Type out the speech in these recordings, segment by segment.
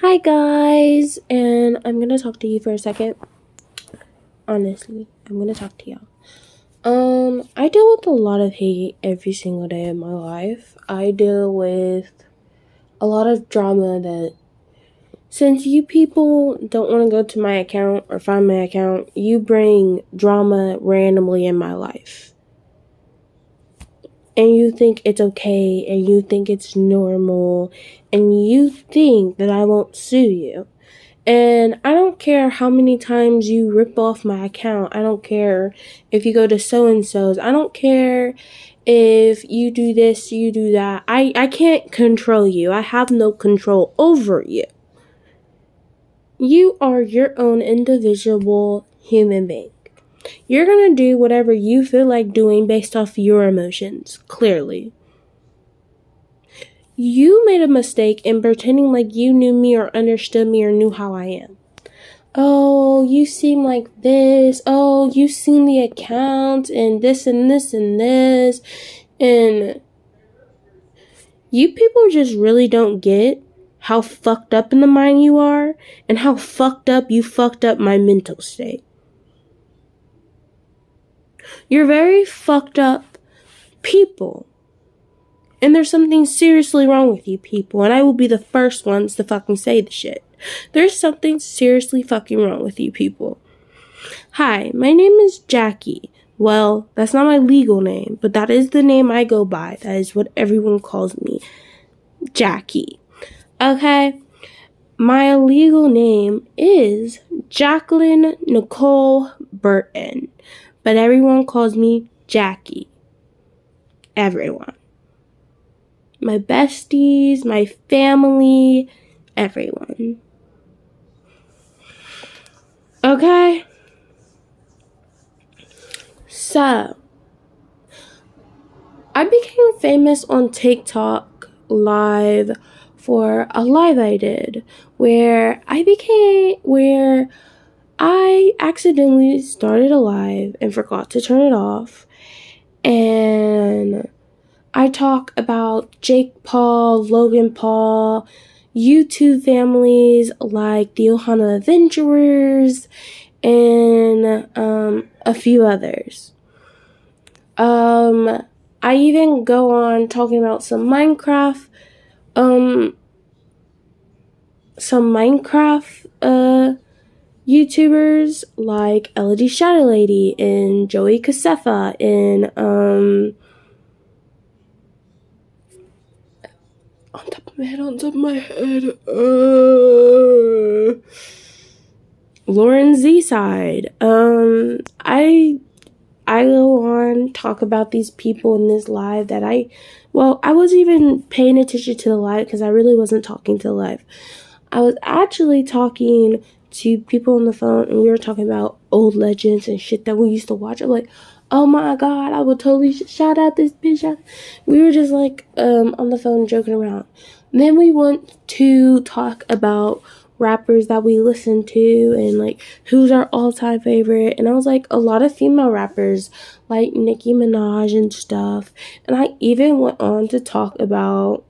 Hi guys, and I'm gonna talk to you for a second. Honestly, I'm gonna talk to y'all. I deal with a lot of hate every single day of my life. I deal with a lot of drama that since you people don't want to go to my account or find my account, you bring drama randomly in my life. And you think it's okay, and you think it's normal, and you think that I won't sue you. And I don't care how many times you rip off my account. I don't care if you go to so-and-so's. I don't care if you do this, you do that. I can't control you. I have no control over you. You are your own individual human being. You're going to do whatever you feel like doing based off your emotions, clearly. You made a mistake in pretending like you knew me or understood me or knew how I am. Oh, you seem like this. Oh, you seen the account and this and this and this. And you people just really don't get how fucked up in the mind you are and how fucked up you fucked up my mental state. You're very fucked up people. And there's something seriously wrong with you people. And I will be the first ones to fucking say the shit. There's something seriously fucking wrong with you people. Hi, my name is Jackie. Well, that's not my legal name, but that is the name I go by. That is what everyone calls me. Jackie. Okay? My legal name is Jacqueline Nicole Burton, but everyone calls me Jackie. Everyone. My besties, my family, everyone. Okay? So, I became famous on TikTok live for a live I did where I accidentally started a live and forgot to turn it off, and I talk about Jake Paul, Logan Paul, YouTube families like the Ohana Adventurers, and a few others. I even go on talking about some Minecraft YouTubers like Elodie Shadow Lady and Joey Casefa and on top of my head, Lauren Z side. I go on, talk about these people in this live that I wasn't even paying attention to the live because I really wasn't talking to the live. I was actually talking to people on the phone, and we were talking about old legends and shit that we used to watch. I'm like, oh my god, I would totally shout out this bitch. We were just like on the phone joking around. And then we went to talk about rappers that we listen to and like who's our all-time favorite, and I was like a lot of female rappers like Nicki Minaj and stuff. And I even went on to talk about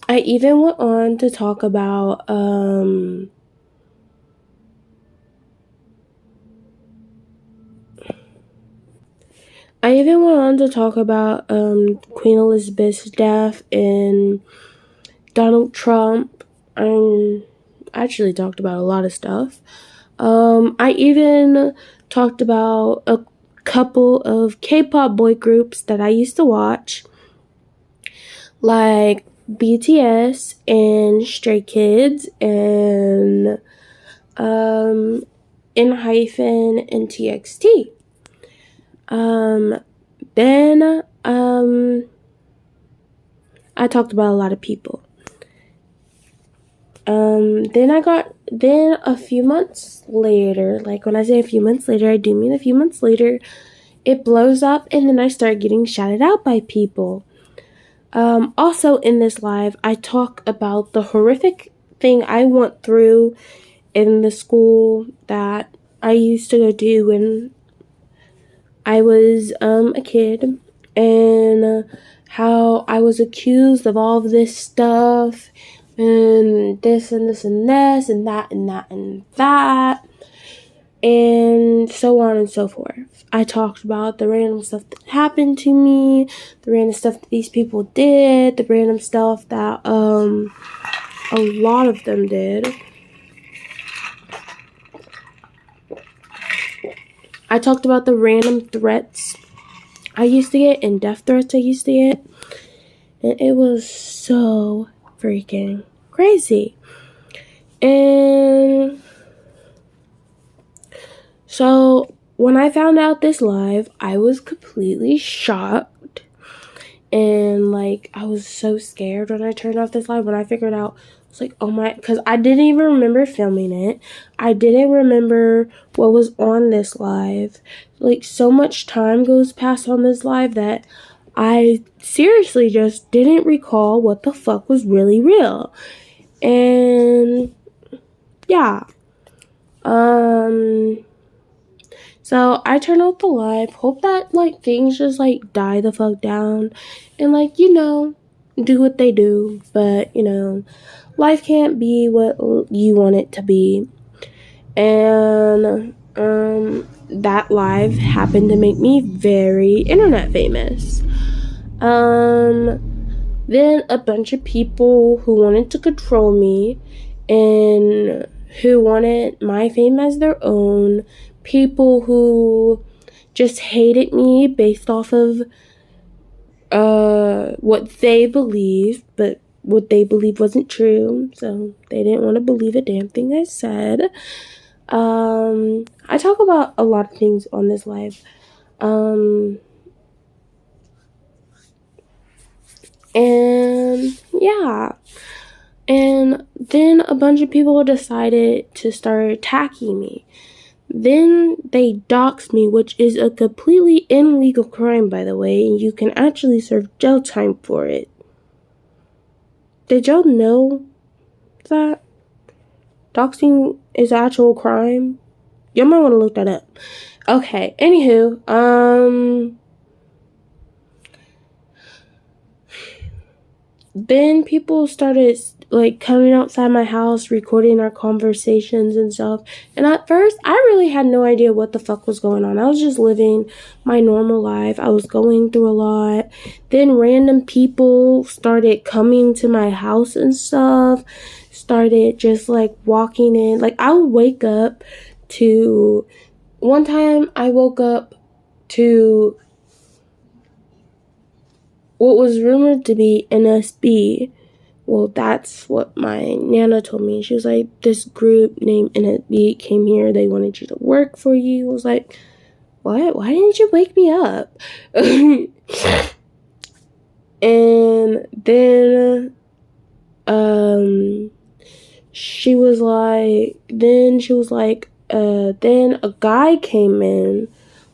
I even went on to talk about Queen Elizabeth's death and Donald Trump. I actually talked about a lot of stuff. I even talked about a couple of K-pop boy groups that I used to watch, like BTS and Stray Kids and ENHYPEN and TXT. Then I talked about a lot of people. Then a few months later, like when I say a few months later, I do mean a few months later, it blows up and then I start getting shouted out by people. Also in this live, I talk about the horrific thing I went through in the school that I used to go to when I was a kid, and how I was accused of all of this stuff, and this and this and this and that and that and that, and so on and so forth. I talked about the random stuff that happened to me, the random stuff that these people did, the random stuff that a lot of them did. I talked about the random threats I used to get and death threats I used to get. And it was so freaking crazy. And so when I found out this live, I was completely shocked. And like, I was so scared when I turned off this live. When I figured out, it's like, oh my, because I didn't even remember filming it. I didn't remember what was on this live. Like, so much time goes past on this live that I seriously just didn't recall what the fuck was really real. And yeah. So I turned off the live. Hope that like things just like die the fuck down and like, you know, do what they do. But, you know, life can't be what you want it to be. And that live happened to make me very internet famous. Then a bunch of people who wanted to control me and who wanted my fame as their own, people who just hated me based off of what they believed, but what they believed wasn't true, so they didn't want to believe a damn thing I said. I talk about a lot of things on this live. And yeah. And then a bunch of people decided to start attacking me. Then they doxed me, which is a completely illegal crime, by the way, and you can actually serve jail time for it. Did y'all know that? Doxing is an actual crime? Y'all might want to look that up. Okay, anywho, then people started like coming outside my house, recording our conversations and stuff. And at first, I really had no idea what the fuck was going on. I was just living my normal life. I was going through a lot. Then random people started coming to my house and stuff. Started just like walking in. Like I would wake up to, one time I woke up to what was rumored to be NSB. Well, that's what my Nana told me. She was like, this group named NSB came here. They wanted you to work for you. I was like, what? Why didn't you wake me up? And then, she was like, then a guy came in,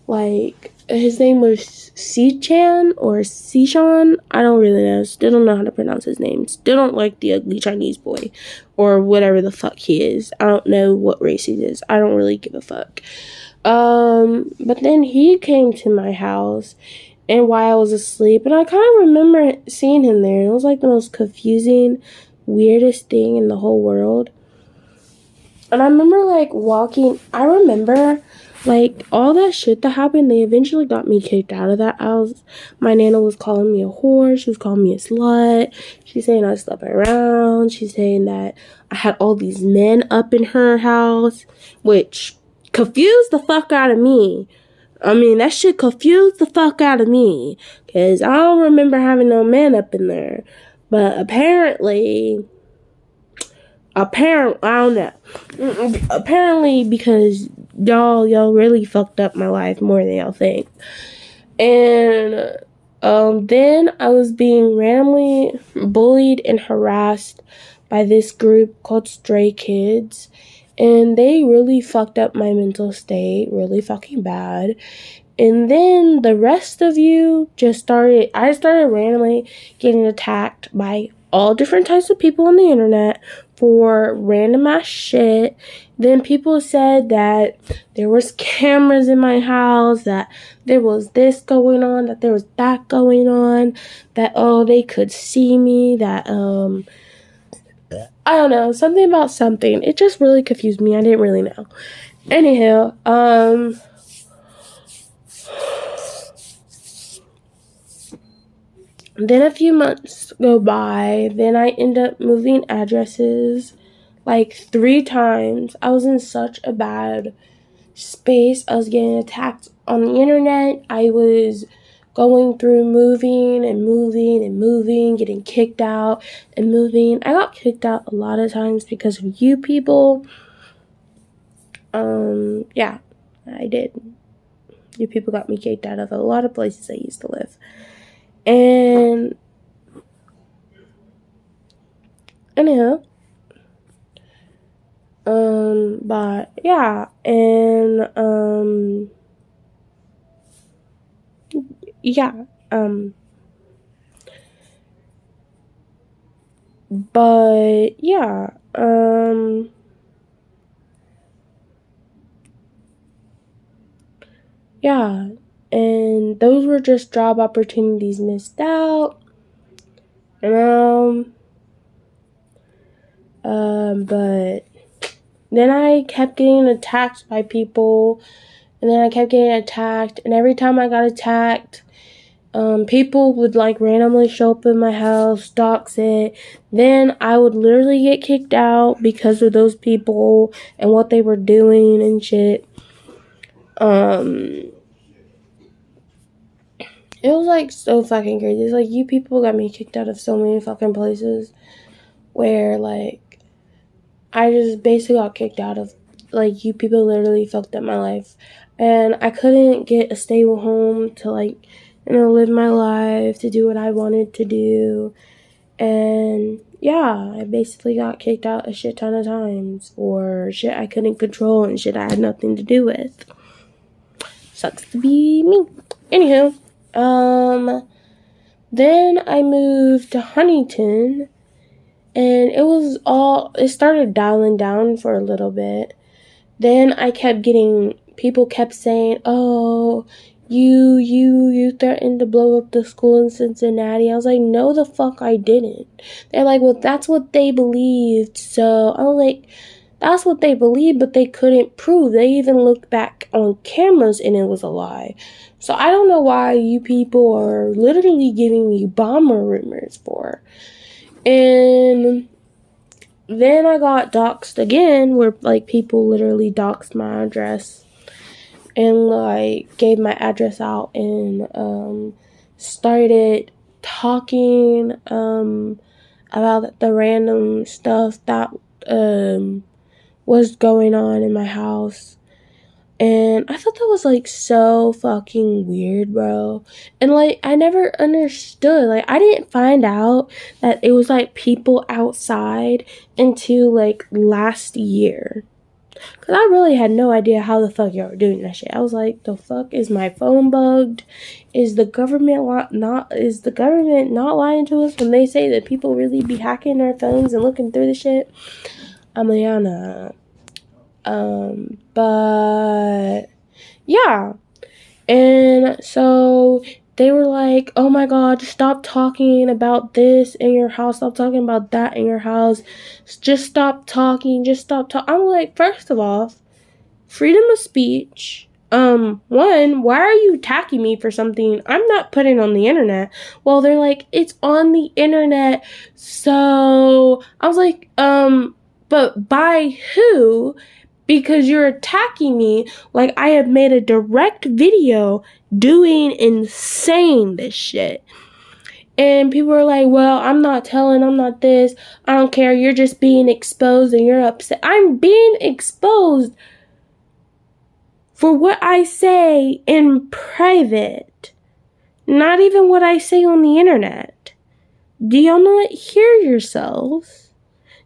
like, his name was Sichan or Sishan. I don't really know. Still don't know how to pronounce his name. Still don't like the ugly Chinese boy or whatever the fuck he is. I don't know what race he is. I don't really give a fuck. But then he came to my house and while I was asleep, and I kind of remember seeing him there. It was like the most confusing, weirdest thing in the whole world. And I remember like like all that shit that happened. They eventually got me kicked out of that house. My Nana was calling me a whore. She was calling me a slut. She's saying I slept around. She's saying that I had all these men up in her house, which confused the fuck out of me. I mean, that shit confused the fuck out of me, because I don't remember having no men up in there. But apparently, I don't know. Apparently, because y'all really fucked up my life more than y'all think. And then I was being randomly bullied and harassed by this group called Stray Kids. And they really fucked up my mental state really fucking bad. And then the rest of you I started randomly getting attacked by all different types of people on the internet for random ass shit. Then people said that there was cameras in my house, that there was this going on, that there was that going on, that they could see me, that I don't know, something about something. It just really confused me. I didn't really know. Anyhow, then a few months go by. Then I end up moving addresses like 3 times. I was in such a bad space. I was getting attacked on the internet. I was going through moving, getting kicked out and moving. I got kicked out a lot of times because of you people. Yeah, I did. You people got me kicked out of a lot of places I used to live. And anyhow, but yeah, and yeah, but yeah, yeah, and those were just job opportunities missed out. But then I kept getting attacked by people, and then I kept getting attacked, and every time I got attacked, people would like randomly show up in my house, dox it. Then I would literally get kicked out because of those people and what they were doing and shit. It was like so fucking crazy. It's like you people got me kicked out of so many fucking places where like I just basically got kicked out of. Like, you people literally fucked up my life. And I couldn't get a stable home to, like, live my life, to do what I wanted to do. And, yeah, I basically got kicked out a shit ton of times. Or shit I couldn't control and shit I had nothing to do with. Sucks to be me. Anywho, then I moved to Huntington. And it started dialing down for a little bit. Then I kept getting, people kept saying, oh, you threatened to blow up the school in Cincinnati. I was like, no, the fuck I didn't. They're like, well, that's what they believed. So I was like, that's what they believed, but they couldn't prove. They even looked back on cameras and it was a lie. So I don't know why you people are literally giving me bomber rumors for. And then I got doxxed again, where like people literally doxed my address and like gave my address out and started talking about the random stuff that was going on in my house. And I thought that was, like, so fucking weird, bro. And, like, I never understood. Like, I didn't find out that it was, like, people outside until, like, last year. Because I really had no idea how the fuck y'all were doing that shit. I was like, the fuck, is my phone bugged? Is the government not lying to us when they say that people really be hacking their phones and looking through the shit? I'm like, I know. But yeah, and so they were like, oh my god, stop talking about this in your house, stop talking about that in your house, just stop talking. I'm like, first of all, freedom of speech. One, why are you attacking me for something I'm not putting on the internet? Well, they're like, it's on the internet. So I was like, but by who? Because you're attacking me like I have made a direct video doing insane this shit. And people are like, well, I'm not this. I don't care. You're just being exposed and you're upset. I'm being exposed for what I say in private. Not even what I say on the internet. Do y'all not hear yourselves?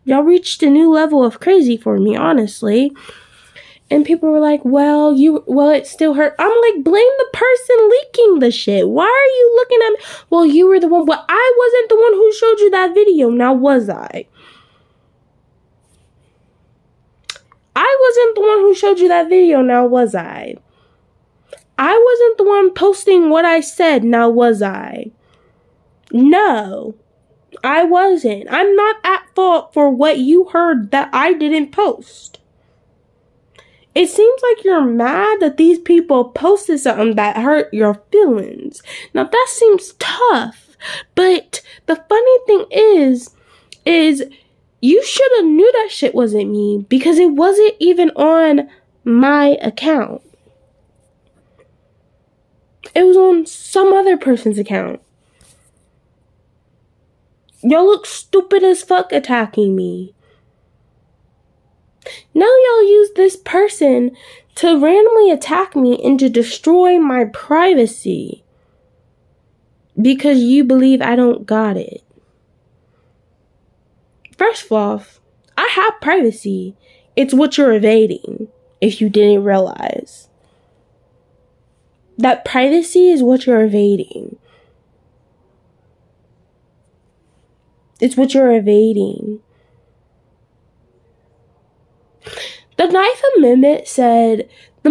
Y'all reached a new level of crazy for me, honestly. And people were like, well, it still hurt. I'm like, blame the person leaking the shit. Why are you looking at me? Well, you were the one. Well, I wasn't the one who showed you that video. Now, was I? I wasn't the one who showed you that video, now was I? I wasn't the one posting what I said, now was I? No, I wasn't. I'm not at fault for what you heard that I didn't post. It seems like you're mad that these people posted something that hurt your feelings. Now that seems tough, but the funny thing is you should have knew that shit wasn't me because it wasn't even on my account. It was on some other person's account. Y'all look stupid as fuck attacking me. Now y'all use this person to randomly attack me and to destroy my privacy because you believe I don't got it. First of all, I have privacy. It's what you're evading, if you didn't realize. That privacy is what you're evading. It's what you're evading. The Ninth Amendment said, the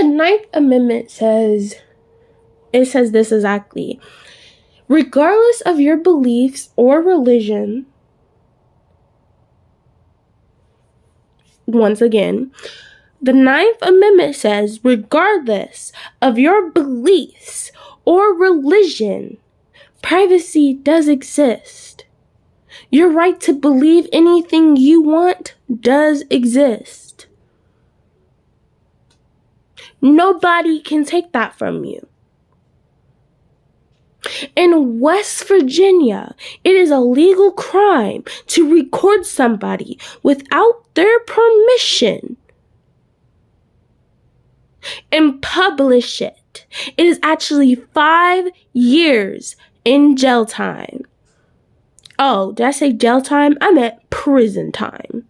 Ninth Amendment says, it says this exactly. Regardless of your beliefs or religion, once again, the Ninth Amendment says, regardless of your beliefs or religion, privacy does exist. Your right to believe anything you want does exist. Nobody can take that from you. In West Virginia, it is a legal crime to record somebody without their permission and publish it. It is actually 5 years in jail time. Oh, did I say jail time? I meant prison time.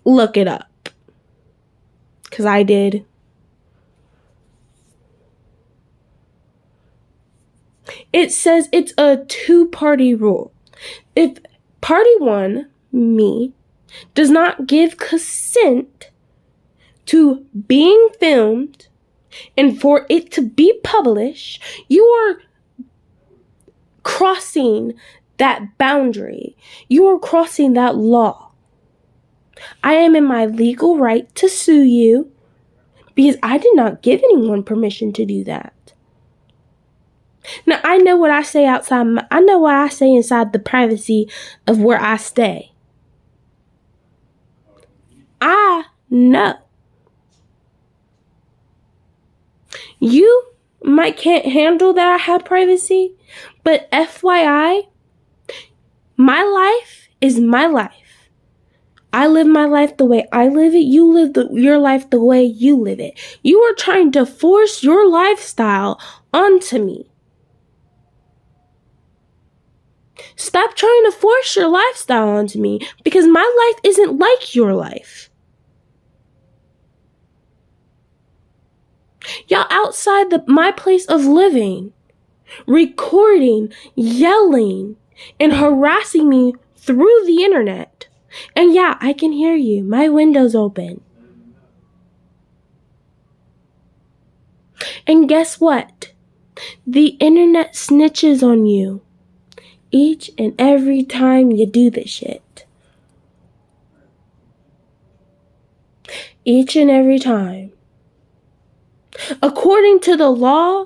Look it up. 'Cause I did. It says it's a 2-party rule. If party 1, me, does not give consent to being filmed and for it to be published, you are crossing that boundary. You are crossing that law. I am in my legal right to sue you because I did not give anyone permission to do that. Now, I know what I say outside. I know what I say inside the privacy of where I stay. I know. You might can't handle that I have privacy, but FYI, my life is my life. I live my life the way I live it. You live your life the way you live it. You are trying to force your lifestyle onto me. Stop trying to force your lifestyle onto me because my life isn't like your life. Y'all outside my place of living, recording, yelling, and harassing me through the internet. And yeah, I can hear you. My window's open. And guess what? The internet snitches on you each and every time you do this shit. Each and every time. According to the law,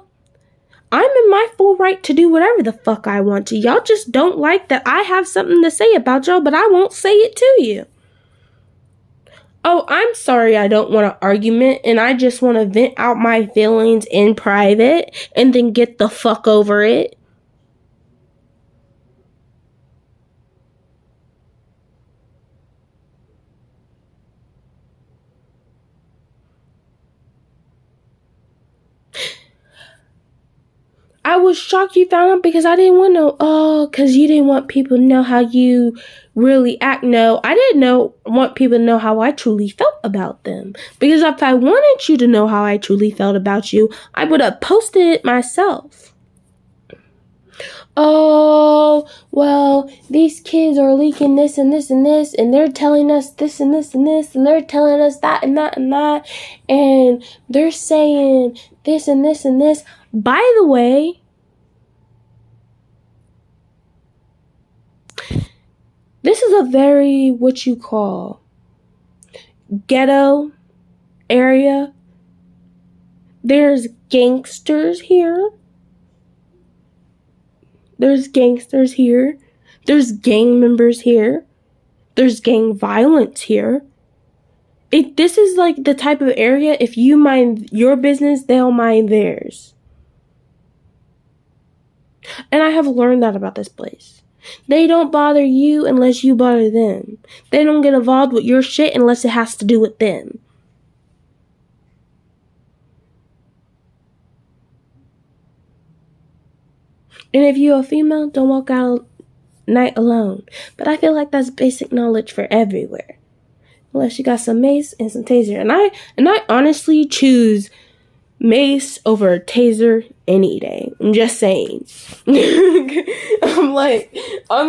I'm in my full right to do whatever the fuck I want to. Y'all just don't like that I have something to say about y'all, but I won't say it to you. Oh, I'm sorry I don't want an argument and I just want to vent out my feelings in private and then get the fuck over it. I was shocked you found out because I didn't want because you didn't want people to know how you really act. No, I didn't want people to know how I truly felt about them. Because if I wanted you to know how I truly felt about you, I would have posted it myself. Oh, well, these kids are leaking this and this and this, and they're telling us this and this and this, and they're telling us that and that and that, and they're saying this and this and this. By the way, this is a very, what you call, ghetto area. There's gangsters here. There's gangsters here. There's gang members here. There's gang violence here. This is like the type of area, if you mind your business, they'll mind theirs. And I have learned that about this place. They don't bother you unless you bother them. They don't get involved with your shit unless it has to do with them. And if you're a female, don't walk out night alone. But I feel like that's basic knowledge for everywhere. Unless you got some mace and some taser. And I honestly choose mace over taser any day. I'm just saying. I'm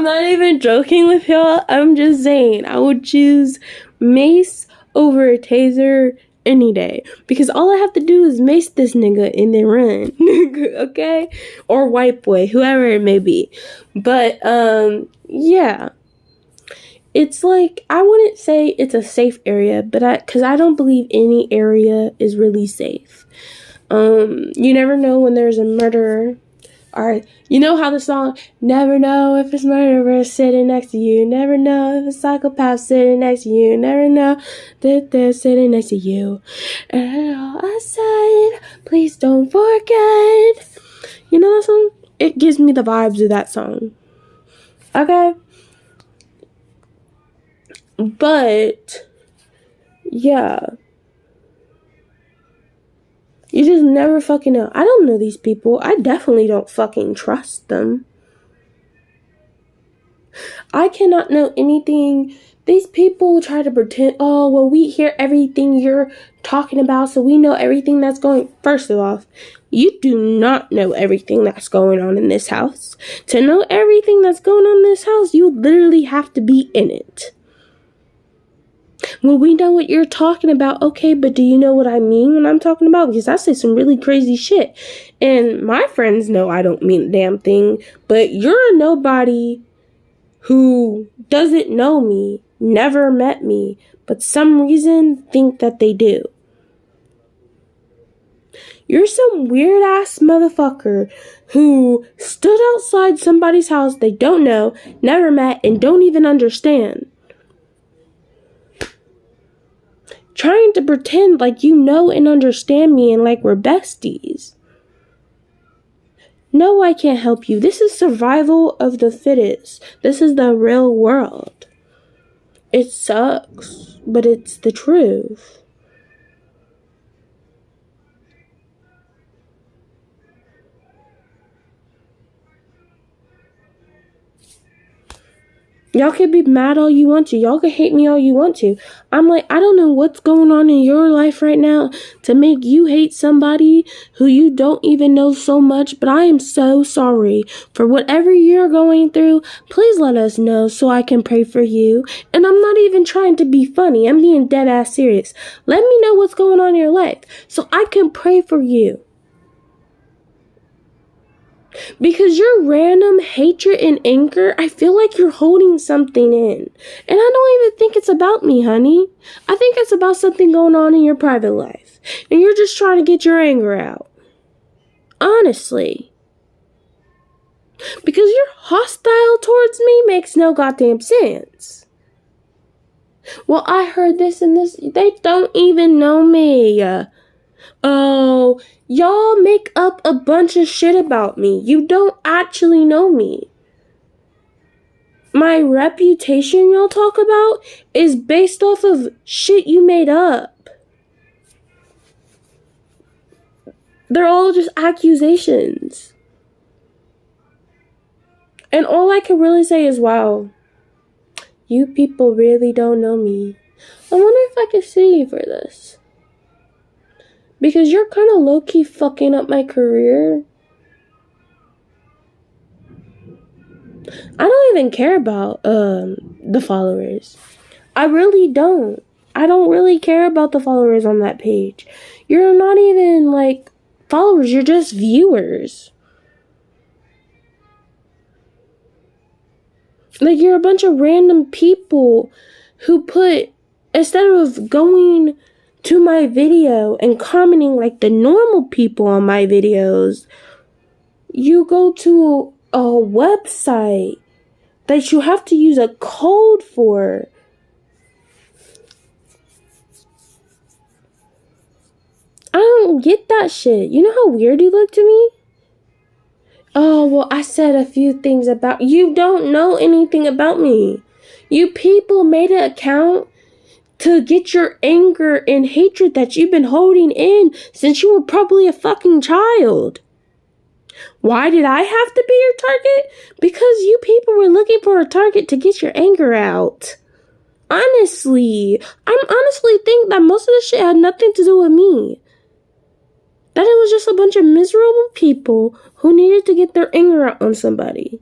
not even joking with y'all. I'm just saying I would choose mace over a taser any day, because all I have to do is mace this nigga and then run. Okay? Or white boy, whoever it may be. But yeah, it's like, I wouldn't say it's a safe area, but because I don't believe any area is really safe. You never know when there's a murderer. Or, you know how the song, never know if it's murderer sitting next to you. Never know if it's psychopath sitting next to you. Never know that they're sitting next to you. And all I said, please don't forget. You know that song? It gives me the vibes of that song. Okay? But, yeah. You just never fucking know. I don't know these people. I definitely don't fucking trust them. I cannot know anything. These people try to pretend, oh, well, we hear everything you're talking about, so we know everything that's going. First of all, you do not know everything that's going on in this house. To know everything that's going on in this house, you literally have to be in it. Well, we know what you're talking about. Okay, but do you know what I mean when I'm talking about? Because I say some really crazy shit. And my friends know I don't mean a damn thing. But you're a nobody who doesn't know me, never met me, but some reason think that they do. You're some weird ass motherfucker who stood outside somebody's house they don't know, never met, and don't even understand. Trying to pretend like you know and understand me and like we're besties. No, I can't help you. This is survival of the fittest. This is the real world. It sucks, but it's the truth. Y'all can be mad all you want to. Y'all can hate me all you want to. I'm like, I don't know what's going on in your life right now to make you hate somebody who you don't even know so much, but I am so sorry for whatever you're going through. Please let us know so I can pray for you. And I'm not even trying to be funny. I'm being dead ass serious. Let me know what's going on in your life so I can pray for you. Because your random hatred and anger, I feel like you're holding something in. And I don't even think it's about me, honey. I think it's about something going on in your private life. And you're just trying to get your anger out. Honestly. Because you're hostile towards me makes no goddamn sense. Well, I heard this and this. They don't even know me. Oh, y'all make up a bunch of shit about me. You don't actually know me. My reputation y'all talk about is based off of shit you made up. They're all just accusations. And all I can really say is, wow, you people really don't know me. I wonder if I can sue you for this. Because you're kind of low-key fucking up my career. I don't even care about the followers. I really don't. I don't really care about the followers on that page. You're not even like followers, you're just viewers. Like, you're a bunch of random people who put, instead of going to my video and commenting like the normal people on my videos, you go to a website that you have to use a code for. I don't get that shit. You know how weird you look to me? Oh, well, I said a few things about you. Don't know anything about me. You people made an account to get your anger and hatred that you've been holding in since you were probably a fucking child. Why did I have to be your target? Because you people were looking for a target to get your anger out. Honestly, I honestly think that most of this shit had nothing to do with me. That it was just a bunch of miserable people who needed to get their anger out on somebody.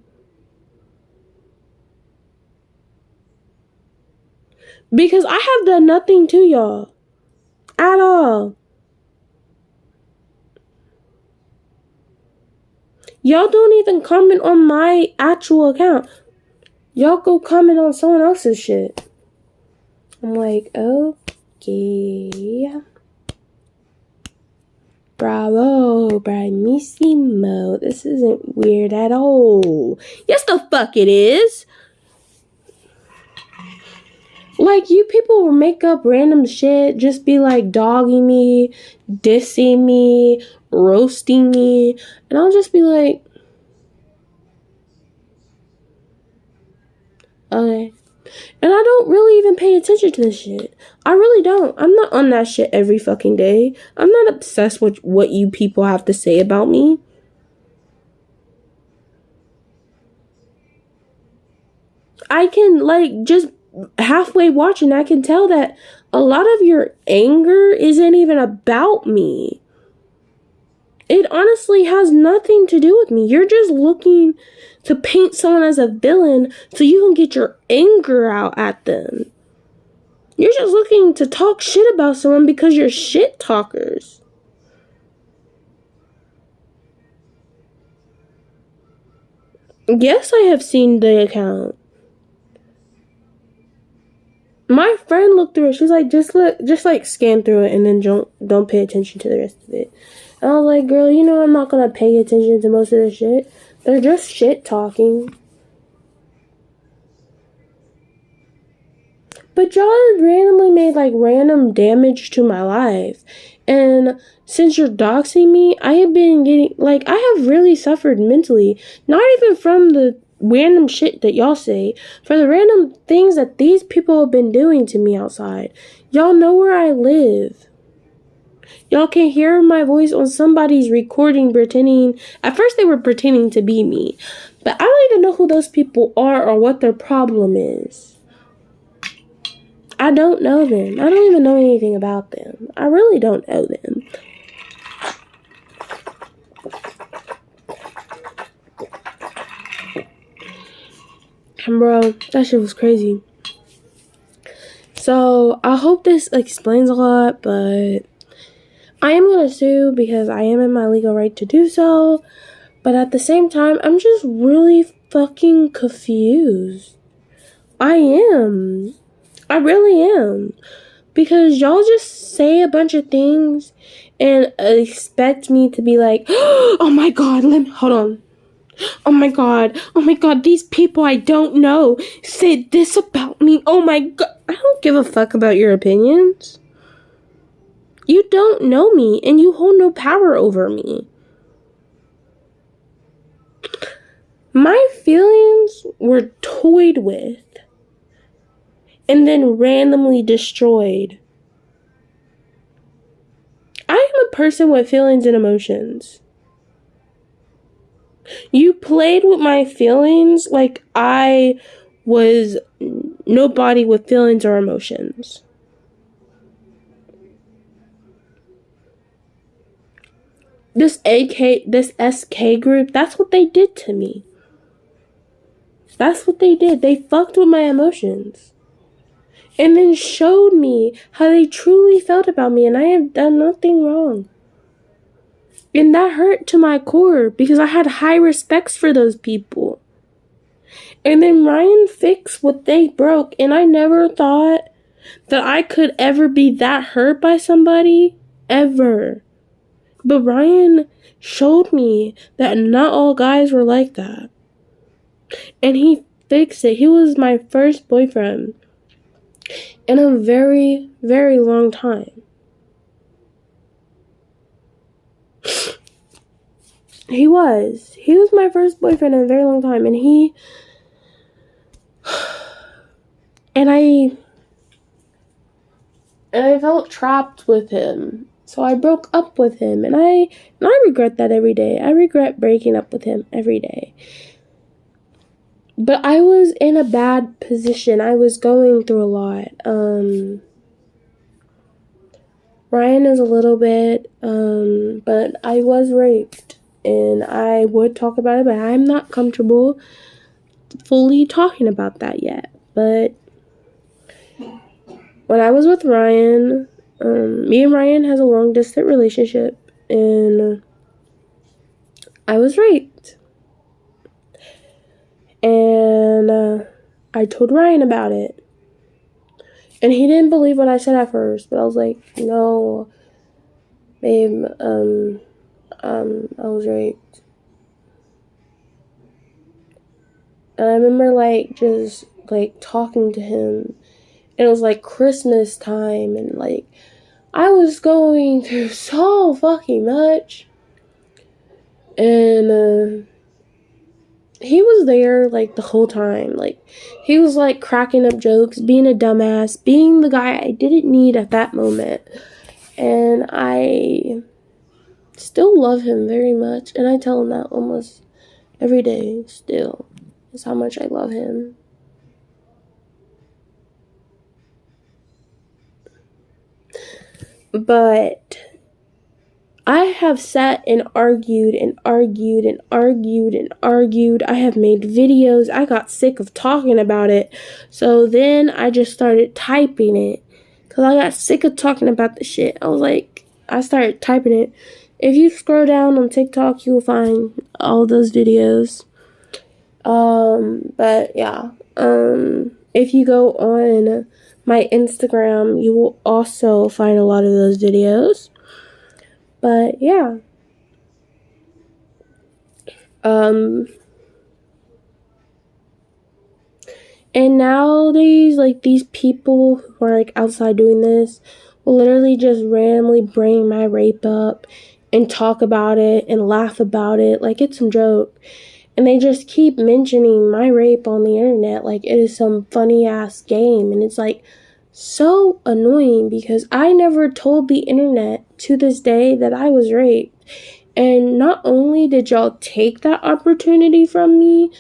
Because I have done nothing to y'all. At all. Y'all don't even comment on my actual account. Y'all go comment on someone else's shit. I'm like, okay. Bravo, bravissimo. This isn't weird at all. Yes, the fuck it is. Like, you people will make up random shit, just be like dogging me, dissing me, roasting me, and I'll just be like, okay. And I don't really even pay attention to this shit. I really don't. I'm not on that shit every fucking day. I'm not obsessed with what you people have to say about me. I can, like, just halfway watching, I can tell that a lot of your anger isn't even about me. It honestly has nothing to do with me. You're just looking to paint someone as a villain so you can get your anger out at them. You're just looking to talk shit about someone because you're shit talkers. Yes, I have seen the account. My friend looked through it. She's like, just like scan through it and then don't pay attention to the rest of it. And I was like, girl, you know I'm not gonna pay attention to most of this shit. They're just shit talking. But y'all randomly made like random damage to my life. And since you're doxing me, I have been getting, like, I have really suffered mentally. Not even from the random shit that y'all say, for the random things that these people have been doing to me outside. Y'all know where I live. Y'all can hear my voice on somebody's recording pretending. At first they were pretending to be me. But I don't even know who those people are or what their problem is. I don't know them. I don't even know anything about them. I really don't know them. And bro, that shit was crazy. So, I hope this explains a lot, but I am gonna sue because I am in my legal right to do so. But at the same time, I'm just really fucking confused. I am. I really am. Because y'all just say a bunch of things and expect me to be like, oh my god, hold on. Oh my god, these people I don't know said this about me. Oh my god, I don't give a fuck about your opinions. You don't know me and you hold no power over me. My feelings were toyed with and then randomly destroyed. I am a person with feelings and emotions. You played with my feelings like I was nobody with feelings or emotions. This SK group, that's what they did to me. That's what they did. They fucked with my emotions. And then showed me how they truly felt about me, and I have done nothing wrong. And that hurt to my core because I had high respects for those people. And then Ryan fixed what they broke, and I never thought that I could ever be that hurt by somebody, ever. But Ryan showed me that not all guys were like that. And he fixed it. He was my first boyfriend in a very, very long time. He was my first boyfriend in a very long time, and I felt trapped with him. So I broke up with him, and I regret that every day. I regret breaking up with him every day. But I was in a bad position. I was going through a lot. Ryan is a little bit, but I was raped. And I would talk about it, but I'm not comfortable fully talking about that yet. But when I was with Ryan, me and Ryan has a long distance relationship, and I was raped. And I told Ryan about it. And he didn't believe what I said at first, but I was like, no, babe, I was raped. And I remember just talking to him, and it was Christmas time, and I was going through so fucking much. And he was there the whole time. He was cracking up jokes, being a dumbass, being the guy I didn't need at that moment. And I still love him very much, and I tell him that almost every day still, is how much I love him. But I have sat and argued and argued and argued and argued. I have made videos. I got sick of talking about it. So then I just started typing it, because I got sick of talking about the shit. I started typing it. If you scroll down on TikTok, you will find all those videos. But yeah. If you go on my Instagram, you will also find a lot of those videos. But yeah. And nowadays, these people who are outside doing this will literally just randomly bring my rape up and talk about it and laugh about it like it's some joke. And they just keep mentioning my rape on the internet like it is some funny ass game. And it's so annoying, because I never told the internet to this day that I was raped. And not only did y'all take that opportunity from me,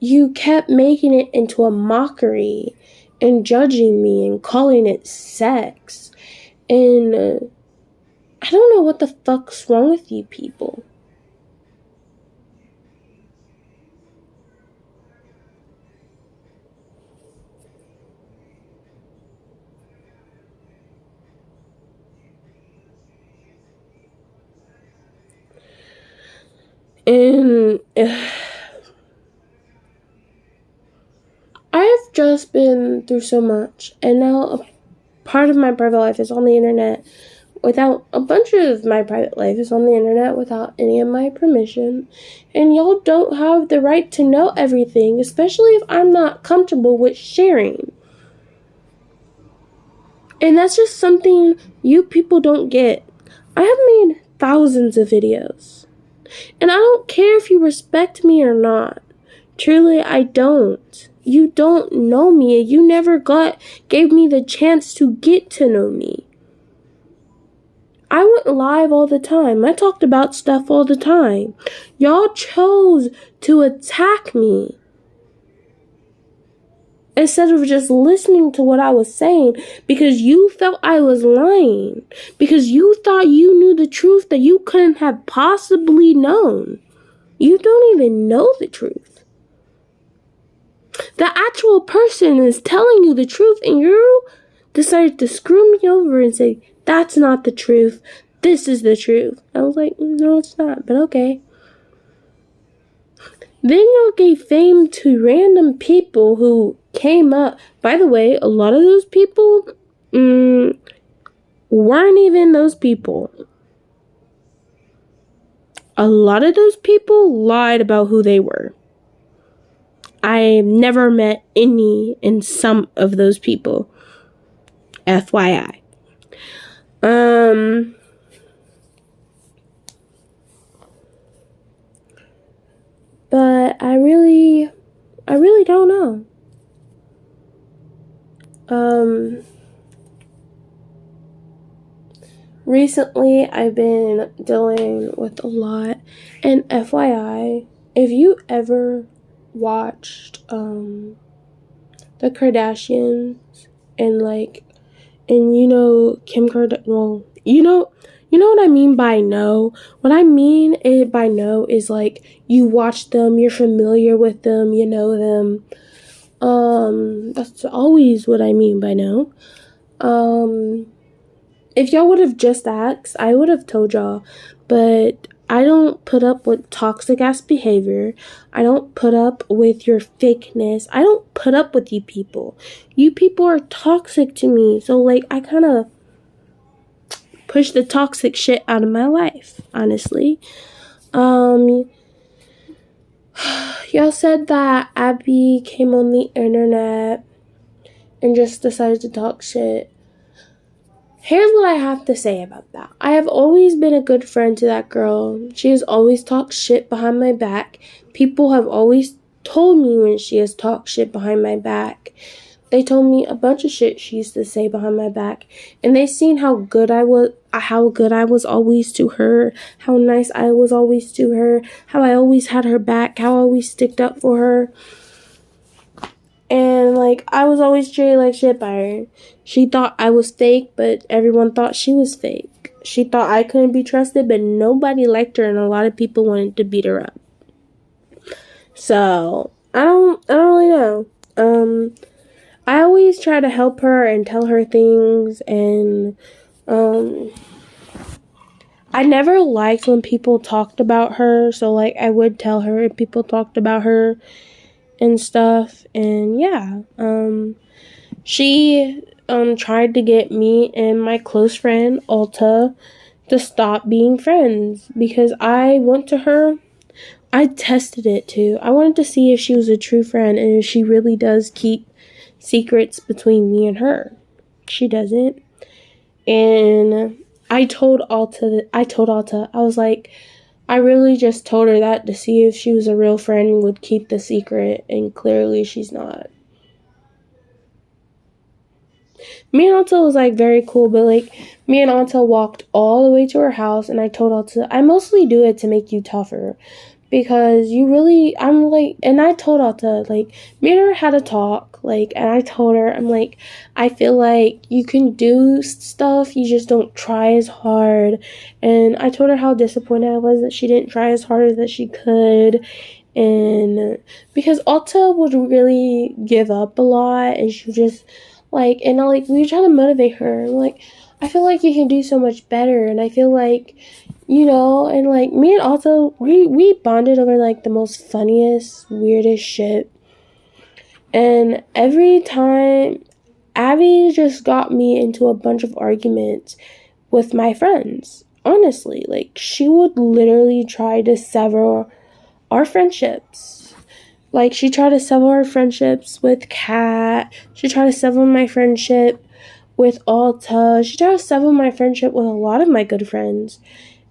you kept making it into a mockery and judging me and calling it sex. And I don't know what the fuck's wrong with you people. And I've just been through so much, and now a part of my private life is on the internet without, a bunch of my private life is on the internet without any of my permission, and y'all don't have the right to know everything, especially if I'm not comfortable with sharing. And that's just something you people don't get. I have made thousands of videos, and I don't care if you respect me or not. Truly, I don't. You don't know me. You never gave me the chance to get to know me. I went live all the time. I talked about stuff all the time. Y'all chose to attack me instead of just listening to what I was saying, because you felt I was lying. Because you thought you knew the truth that you couldn't have possibly known. You don't even know the truth. The actual person is telling you the truth, and you decided to screw me over and say, that's not the truth. This is the truth. I was like, no, it's not, but okay. Then y'all gave fame to random people who came up. By the way, a lot of those people weren't even those people. A lot of those people lied about who they were. I've never met any and some of those people. FYI. But I really don't know. Recently I've been dealing with a lot, and FYI, if you ever watched the Kardashians and you know Kim Kardashian, well, you know what I mean by no? What I mean by no is like you watch them, you're familiar with them, you know them. That's always what I mean by no. If y'all would have just asked, I would have told y'all, but I don't put up with toxic ass behavior. I don't put up with your fakeness. I don't put up with you people. You people are toxic to me. So like I kind of push the toxic shit out of my life, honestly. Y'all said that Abby came on the internet and just decided to talk shit. Here's what I have to say about that. I have always been a good friend to that girl. She has always talked shit behind my back. People have always told me when she has talked shit behind my back. They told me a bunch of shit she used to say behind my back. And they seen how good I was always to her, how nice I was always to her, how I always had her back, how I always sticked up for her. And like I was always treated like shit by her. She thought I was fake, but everyone thought she was fake. She thought I couldn't be trusted, but nobody liked her, and a lot of people wanted to beat her up. So I don't really know. I always try to help her and tell her things, and I never liked when people talked about her. So like I would tell her if people talked about her and stuff, and yeah, she tried to get me and my close friend Alta to stop being friends because I went to her. I tested it too. I wanted to see if she was a true friend and if she really does keep secrets between me and her. She doesn't. And I told Alta, I was like, I really just told her that to see if she was a real friend and would keep the secret, and clearly she's not. Me and Alta was like very cool, but like me and Alta walked all the way to her house, and I told Alta, I mostly do it to make you tougher. Because and I told Alta, like, me and her had a talk, like, and I told her, I'm like, I feel like you can do stuff, you just don't try as hard. And I told her how disappointed I was that she didn't try as hard as that she could. And because Alta would really give up a lot, and she just, like, and we were trying to motivate her. Like, I feel like you can do so much better, and I feel like, you know, and like me and Alta, we bonded over like the most funniest, weirdest shit. And every time, Abby just got me into a bunch of arguments with my friends. Honestly, like she would literally try to sever our friendships. Like she tried to sever our friendships with Kat. She tried to sever my friendship with Alta. She tried to sever my friendship with a lot of my good friends.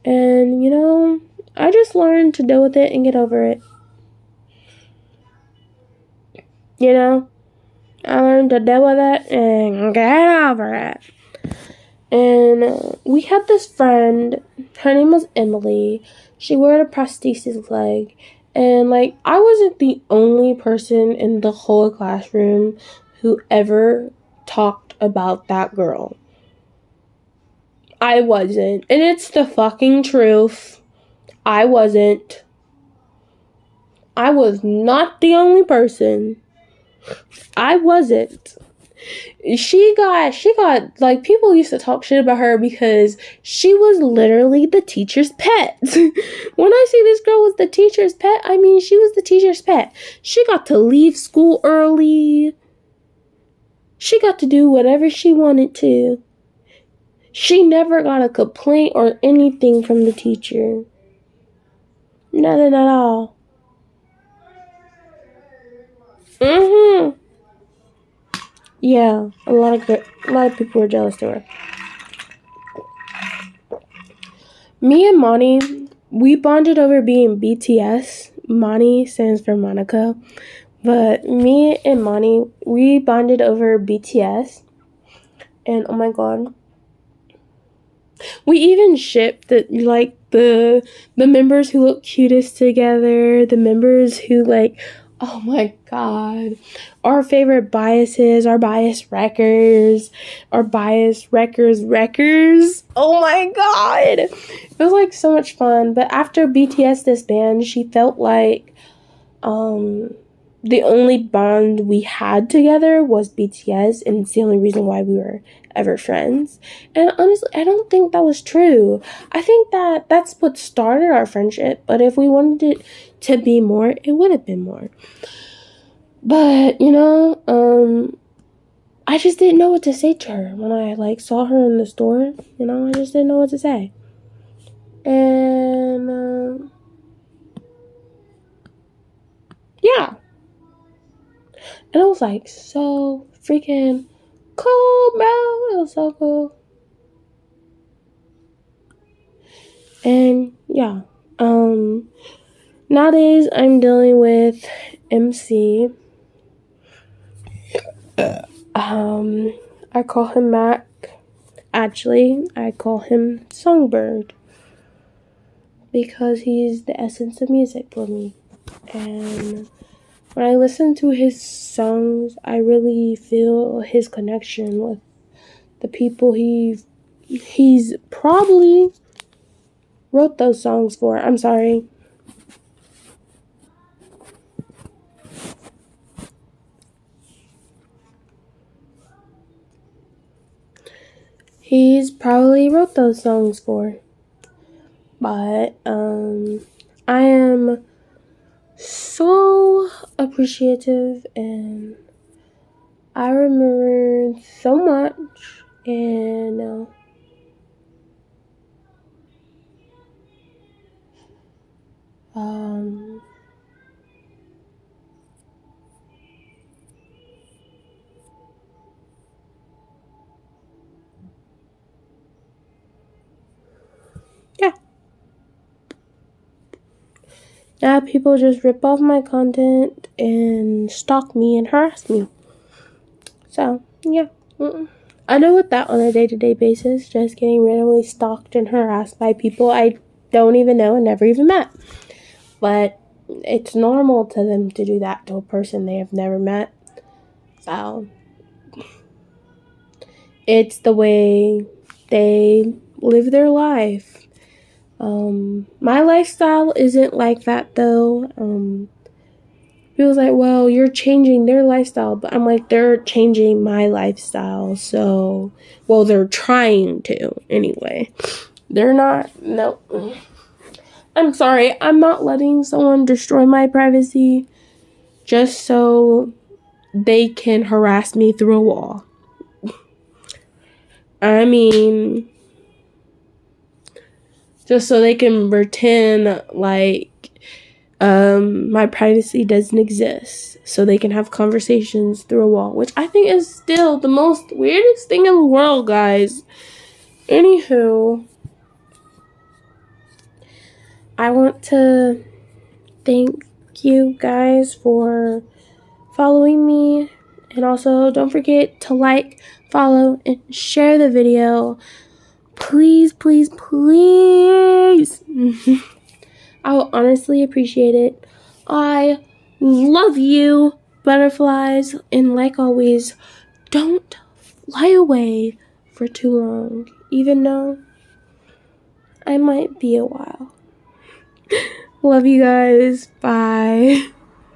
And, you know, I just learned to deal with it and get over it. You know? I learned to deal with it and get over it. And we had this friend. Her name was Emily. She wore a prosthesis leg. And, like, I wasn't the only person in the whole classroom who ever talked about that girl. I wasn't. And it's the fucking truth. I wasn't. I was not the only person. I wasn't. She got like, people used to talk shit about her because she was literally the teacher's pet. When I say this girl was the teacher's pet, I mean she was the teacher's pet. She got to leave school early. She got to do whatever she wanted to. She never got a complaint or anything from the teacher. Nothing at all. Yeah, a lot of people were jealous to her. Me and Monty, we bonded over being BTS. Monty stands for Monica. But me and Monty, we bonded over BTS. And oh my god. We even shipped the members who look cutest together, the members who like, oh my god, our favorite biases, our bias wreckers, our bias wreckers. Oh my god, it was like so much fun. But after BTS disbanded, she felt like the only bond we had together was BTS, and it's the only reason why we were ever friends. And honestly, I don't think that was true. I think that that's what started our friendship, but if we wanted it to be more, it would have been more. But, you know, I just didn't know what to say to her when I, like, saw her in the store. You know, I just didn't know what to say. And, yeah. And it was, like, so freaking cool, bro. It was so cool. And, yeah. Nowadays, I'm dealing with MC. I call him Mac. Actually, I call him Songbird. Because he's the essence of music for me. And when I listen to his songs, I really feel his connection with the people he's probably wrote those songs for. I'm sorry. He's probably wrote those songs for. But I am so appreciative, and I remember so much, and yeah. Now people just rip off my content and stalk me and harass me. So, yeah. I deal with that on a day-to-day basis, just getting randomly stalked and harassed by people I don't even know and never even met. But it's normal to them to do that to a person they have never met. So, it's the way they live their life. My lifestyle isn't like that though. People's like, well, you're changing their lifestyle, but I'm like, they're changing my lifestyle. So, well, they're trying to anyway. They're not. No. I'm sorry. I'm not letting someone destroy my privacy just so they can harass me through a wall. I mean, just so they can pretend like my privacy doesn't exist, so they can have conversations through a wall, which I think is still the most weirdest thing in the world, guys. Anywho, I want to thank you guys for following me, and also don't forget to like, follow, and share the video. Please, please, please. I will honestly appreciate it. I love you, butterflies, and like always, don't fly away for too long, even though I might be a while. Love you guys. Bye.